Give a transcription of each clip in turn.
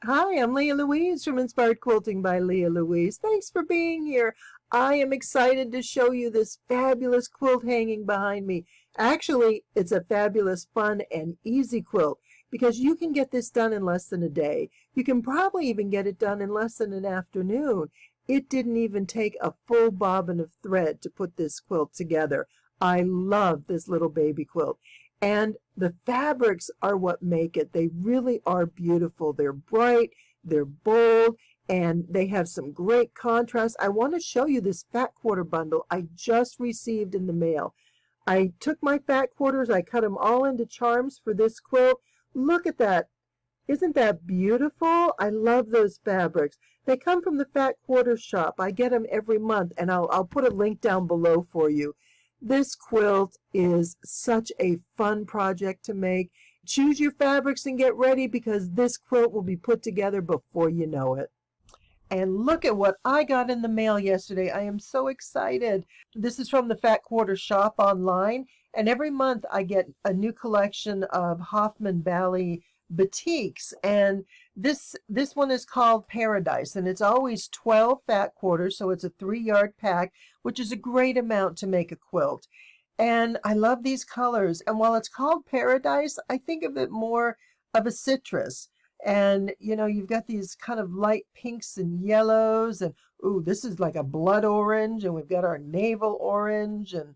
Hi, I'm Louise from Inspired Quilting by Louise. Thanks for being here. I am excited to show you this fabulous quilt hanging behind me. Actually, it's a fabulous, fun, and easy quilt because you can get this done in less than a day. You can probably even get it done in less than an afternoon. It didn't even take a full bobbin of thread to put this quilt together. I love this little baby quilt. And the fabrics are what make it. They really are beautiful. They're bright, they're bold, and they have some great contrast. I want to show you this fat quarter bundle I just received in the mail. I took my fat quarters, I cut them all into charms for this quilt. Look at that. Isn't that beautiful? I love those fabrics. They come from the Fat Quarter shop. I get them every month, and I'll put a link down below for you. This quilt is such a fun project to make. Choose your fabrics and get ready because this quilt will be put together before you know it. And look at what I got in the mail yesterday. I am so excited. This is from the Fat Quarter shop online, and every month I get a new collection of Hoffman Valley batiks, and this one is called Paradise, and it's always 12 fat quarters, so it's a 3-yard pack, which is a great amount to make a quilt. And I love these colors, and while it's called Paradise, I think of it more of a citrus. And you know, you've got these kind of light pinks and yellows, and ooh, this is like a blood orange, and we've got our navel orange, and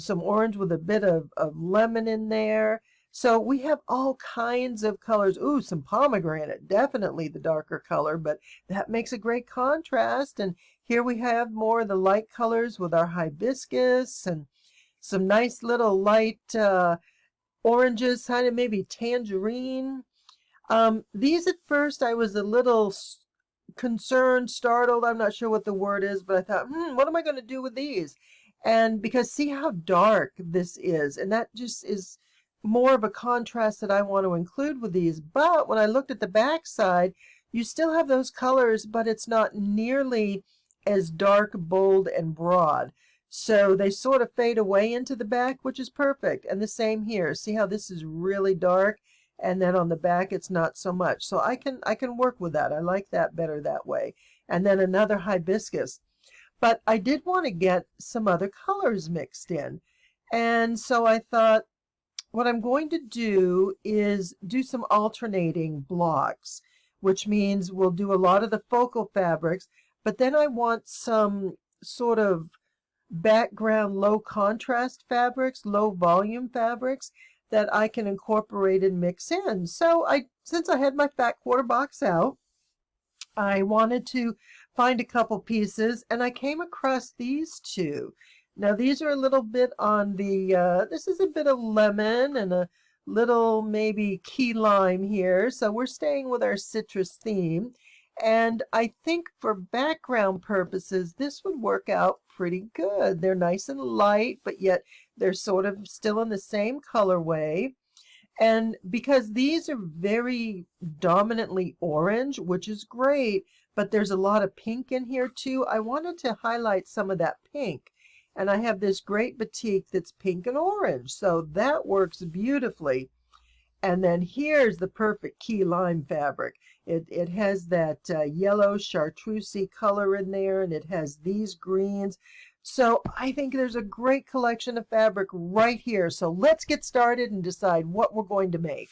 some orange with a bit of lemon in there. So we have all kinds of colors. Ooh, some pomegranate, definitely the darker color, but that makes a great contrast. And here we have more of the light colors with our hibiscus and some nice little light oranges, kind of maybe tangerine. These at first I was a little concerned, startled. I'm not sure what the word is, but I thought, what am I going to do with these? And because see how dark this is, and that just is more of a contrast that I want to include with these. But when I looked at the back side, you still have those colors, but it's not nearly as dark, bold, and broad. So they sort of fade away into the back, which is perfect. And the same here. See how this is really dark, and then on the back it's not so much. So I can work with that. I like that better that way. And then another hibiscus. But I did want to get some other colors mixed in. And so I thought, what I'm going to do is do some alternating blocks, which means we'll do a lot of the focal fabrics, but then I want some sort of background low contrast fabrics, low volume fabrics that I can incorporate and mix in. So since I had my fat quarter box out, I wanted to find a couple pieces, and I came across these two. Now these are a little bit on the, this is a bit of lemon and a little maybe key lime here. So we're staying with our citrus theme. And I think for background purposes, this would work out pretty good. They're nice and light, but yet they're sort of still in the same colorway. And because these are very dominantly orange, which is great, but there's a lot of pink in here too, I wanted to highlight some of that pink. And I have this great batik that's pink and orange, so that works beautifully. And then here's the perfect key lime fabric. It has that yellow chartreusey color in there, and it has these greens. So I think there's a great collection of fabric right here. So let's get started and decide what we're going to make.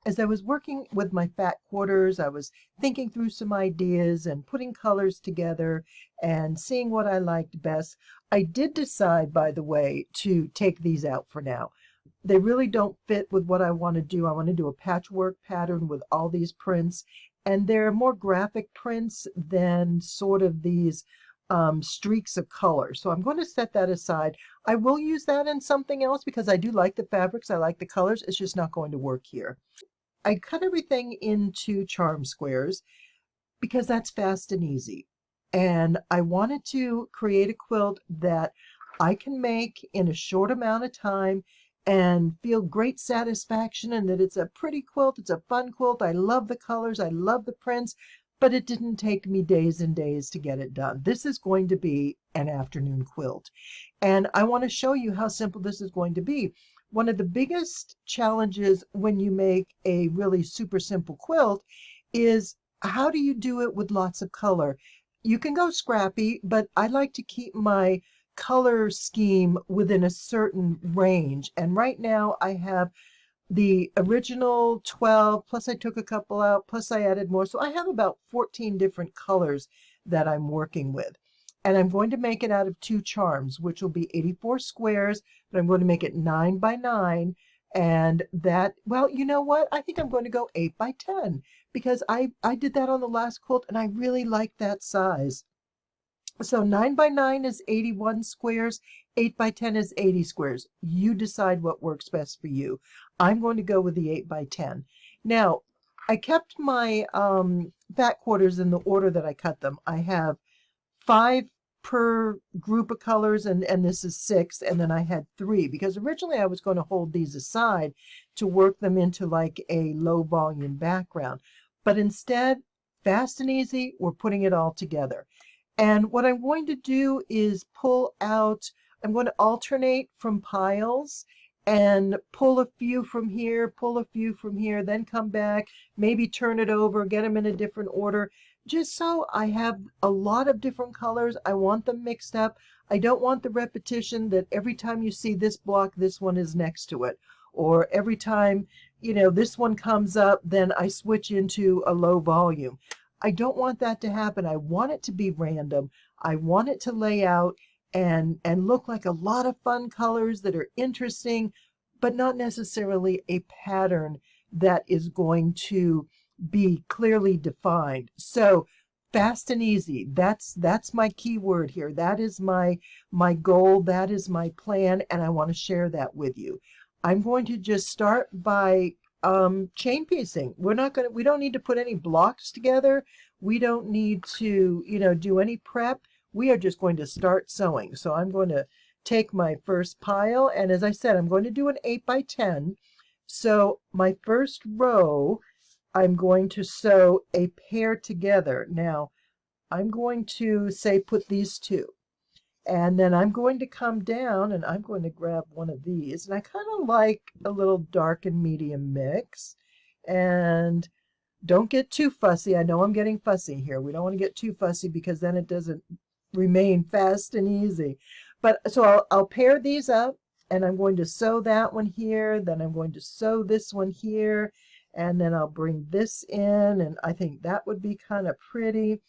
As I was working with my fat quarters, I was thinking through some ideas and putting colors together and seeing what I liked best. I did decide, by the way, to take these out for now. They really don't fit with what I want to do. I want to do a patchwork pattern with all these prints, and they're more graphic prints than sort of these streaks of color. So I'm going to set that aside. I will use that in something else because I do like the fabrics. I like the colors. It's just not going to work here. I cut everything into charm squares because that's fast and easy. And I wanted to create a quilt that I can make in a short amount of time and feel great satisfaction, and that it's a pretty quilt, it's a fun quilt. I love the colors, I love the prints, but it didn't take me days and days to get it done. This is going to be an afternoon quilt, and I want to show you how simple this is going to be. One of the biggest challenges when you make a really super simple quilt is how do you do it with lots of color? You can go scrappy, but I like to keep my color scheme within a certain range. And right now I have the original 12, plus I took a couple out, plus I added more. So I have about 14 different colors that I'm working with. And I'm going to make it out of 2 charms, which will be 84 squares, but I'm going to make it 9 by 9. And that, well, you know what? I think I'm going to go 8 by 10 because I did that on the last quilt and I really like that size. So 9 by 9 is 81 squares, 8 by 10 is 80 squares. You decide what works best for you. I'm going to go with the 8 by 10. Now, I kept my back quarters in the order that I cut them. I have 5 per group of colors, and this is 6, and then I had 3, because originally I was going to hold these aside to work them into like a low volume background. But instead, fast and easy, we're putting it all together. And what I'm going to do is pull out, I'm going to alternate from piles and pull a few from here, pull a few from here, then come back, maybe turn it over, get them in a different order, just so I have a lot of different colors. I want them mixed up. I don't want the repetition that every time you see this block, this one is next to it. Or every time, you know, this one comes up, then I switch into a low volume. I don't want that to happen. I want it to be random. I want it to lay out and look like a lot of fun colors that are interesting, but not necessarily a pattern that is going to be clearly defined. So fast and easy. That's my key word here. That is my goal. That is my plan, and I want to share that with you. I'm going to just start by chain piecing. We don't need to put any blocks together. We don't need to, do any prep. We are just going to start sewing. So I'm going to take my first pile, and as I said, I'm going to do an 8 by 10. So my first row, I'm going to sew a pair together. Now, I'm going to say put these 2. And then I'm going to come down and I'm going to grab one of these. And I kind of like a little dark and medium mix. And don't get too fussy. I know I'm getting fussy here. We don't want to get too fussy because then it doesn't remain fast and easy. But so I'll pair these up and I'm going to sew that one here. Then I'm going to sew this one here. And then I'll bring this in. And I think that would be kind of pretty.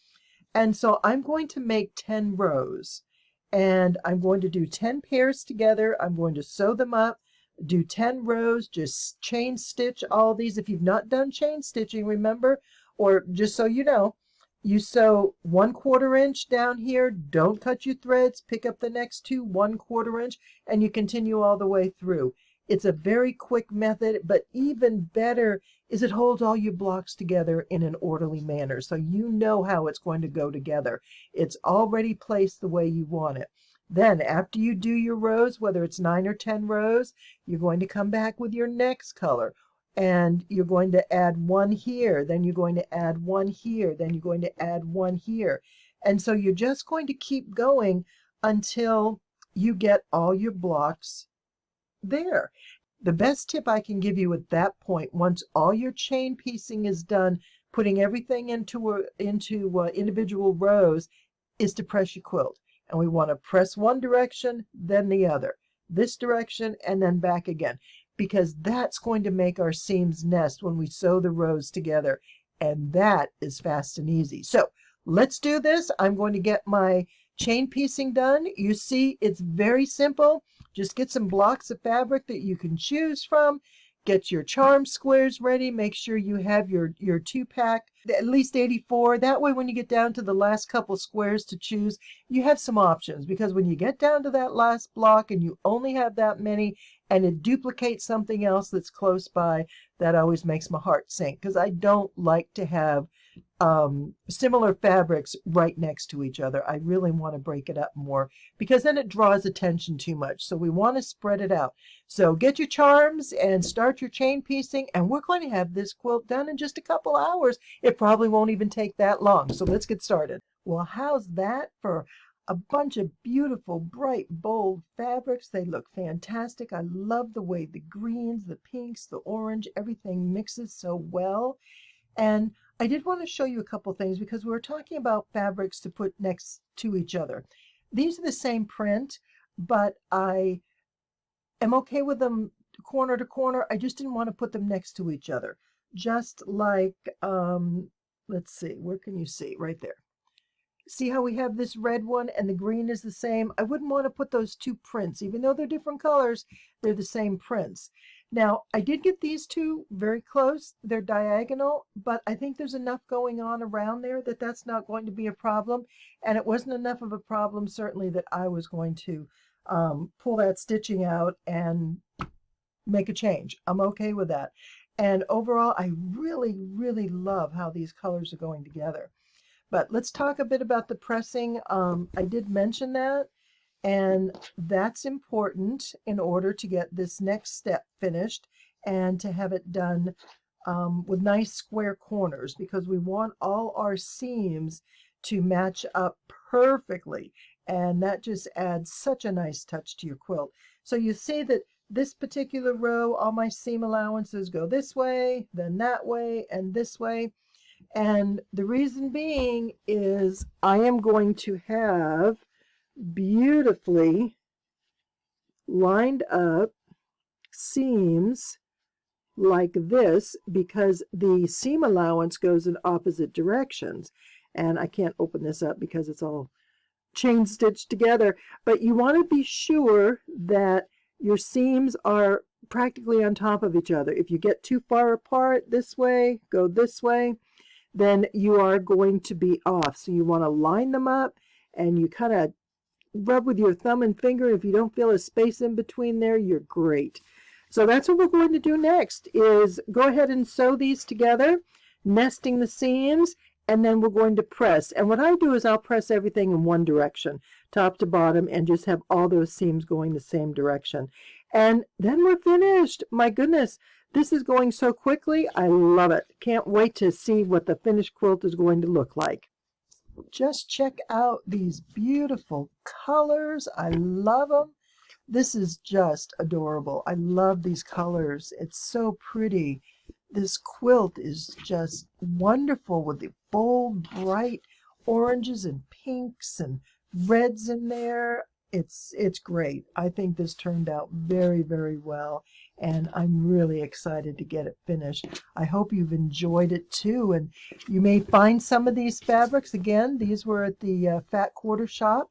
And so I'm going to make 10 rows. And I'm going to do 10 pairs together. I'm going to sew them up, do 10 rows, just chain stitch all these. If you've not done chain stitching, remember, or just so you know, you sew 1/4 inch down here, don't cut your threads, pick up the next 2 1/4 inch, and you continue all the way through. It's a very quick method, but even better is it holds all your blocks together in an orderly manner. So you know how it's going to go together. It's already placed the way you want it. Then after you do your rows, whether it's 9 or 10 rows, you're going to come back with your next color. And you're going to add 1 here, then you're going to add 1 here, then you're going to add 1 here. And so you're just going to keep going until you get all your blocks there. The best tip I can give you at that point, once all your chain piecing is done, putting everything into individual rows, is to press your quilt. And we want to press one direction, then the other, this direction, and then back again, because that's going to make our seams nest when we sew the rows together. And that is fast and easy. So let's do this. I'm going to get my chain piecing done. You see, it's very simple. Just get some blocks of fabric that you can choose from. Get your charm squares ready. Make sure you have your 2-pack, at least 84. That way when you get down to the last couple squares to choose, you have some options. Because when you get down to that last block and you only have that many and it duplicates something else that's close by, that always makes my heart sink. Because I don't like to have similar fabrics right next to each other. I really want to break it up more because then it draws attention too much. So we want to spread it out. So get your charms and start your chain piecing, and we're going to have this quilt done in just a couple hours. It probably won't even take that long. So let's get started. Well, how's that for a bunch of beautiful, bright, bold fabrics? They look fantastic. I love the way the greens, the pinks, the orange, everything mixes so well. And I did want to show you a couple things because we were talking about fabrics to put next to each other. These are the same print, but I am okay with them corner to corner. I just didn't want to put them next to each other. Just like, let's see, where can you see? Right there. See how we have this red one and the green is the same? I wouldn't want to put those two prints. Even though they're different colors, they're the same prints. Now, I did get these two very close. They're diagonal, but I think there's enough going on around there that that's not going to be a problem. And it wasn't enough of a problem, certainly, that I was going to pull that stitching out and make a change. I'm okay with that. And overall, I really, really love how these colors are going together. But let's talk a bit about the pressing. I did mention that, and that's important in order to get this next step finished and to have it done with nice square corners, because we want all our seams to match up perfectly, and that just adds such a nice touch to your quilt. So you see that this particular row, all my seam allowances go this way, then that way, and this way. And the reason being is I am going to have beautifully lined up seams like this, because the seam allowance goes in opposite directions. And I can't open this up because it's all chain stitched together, but you want to be sure that your seams are practically on top of each other. If you get too far apart this way, go this way, then you are going to be off. So you want to line them up, and you kind of rub with your thumb and finger. If you don't feel a space in between there, you're great. So that's what we're going to do next, is go ahead and sew these together, nesting the seams, and then we're going to press. And what I do is I'll press everything in one direction, top to bottom, and just have all those seams going the same direction. And then we're finished. My goodness, this is going so quickly. I love it. Can't wait to see what the finished quilt is going to look like. Just check out these beautiful colors. I love them. This is just adorable. I love these colors. It's so pretty. This quilt is just wonderful with the bold, bright oranges and pinks and reds in there. It's great. I think this turned out very, very well, and I'm really excited to get it finished. I hope you've enjoyed it too, and you may find some of these fabrics. Again, these were at the Fat Quarter Shop,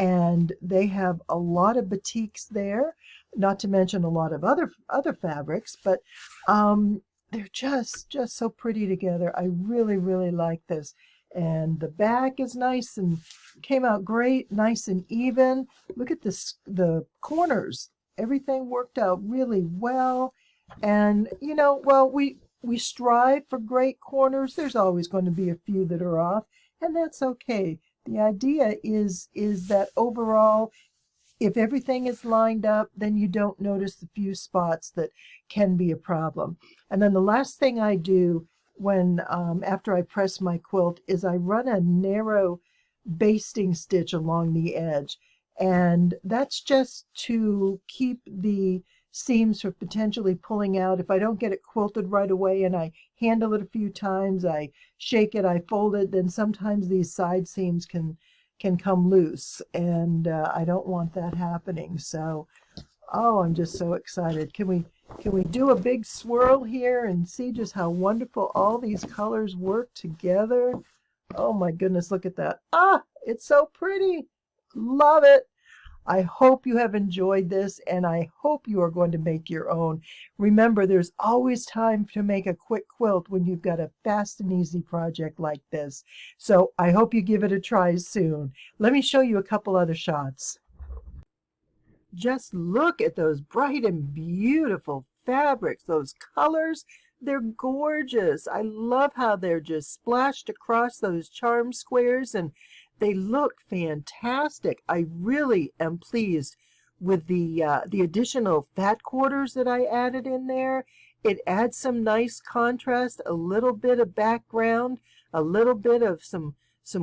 and they have a lot of batiks there, not to mention a lot of other fabrics, but they're just so pretty together. I really, really like this. And the back is nice and came out great, nice and even. Look at this, the corners. Everything worked out really well. And, you know, well, we strive for great corners. There's always going to be a few that are off, and that's okay. The idea is that overall, if everything is lined up, then you don't notice the few spots that can be a problem. And then the last thing I do when after I press my quilt is I run a narrow basting stitch along the edge, and that's just to keep the seams from potentially pulling out. If I don't get it quilted right away and I handle it a few times, I shake it, I fold it, then sometimes these side seams can come loose, and I don't want that happening. So, oh, I'm just so excited. Can we do a big swirl here and see just how wonderful all these colors work together? Oh my goodness, look at that. Ah, it's so pretty. Love it. I hope you have enjoyed this, and I hope you are going to make your own. Remember, there's always time to make a quick quilt when you've got a fast and easy project like this. So I hope you give it a try soon. Let me show you a couple other shots. Just look at those bright and beautiful fabrics, those colors. They're gorgeous. I love how they're just splashed across those charm squares, and they look fantastic. I really am pleased with the additional fat quarters that I added in there. It adds some nice contrast, a little bit of background, a little bit of some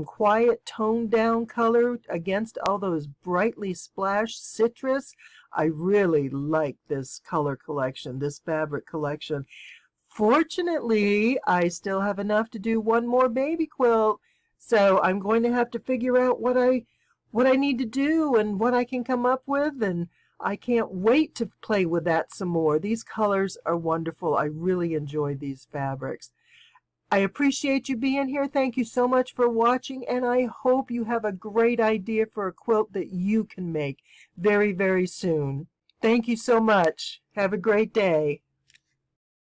quiet toned down color against all those brightly splashed citrus. I really like this color collection, this fabric collection. Fortunately, I still have enough to do one more baby quilt, so I'm going to have to figure out what I need to do and what I can come up with, and I can't wait to play with that some more. These colors are wonderful. I really enjoy these fabrics. I appreciate you being here. Thank you so much for watching, and I hope you have a great idea for a quilt that you can make very, very soon. Thank you so much. Have a great day.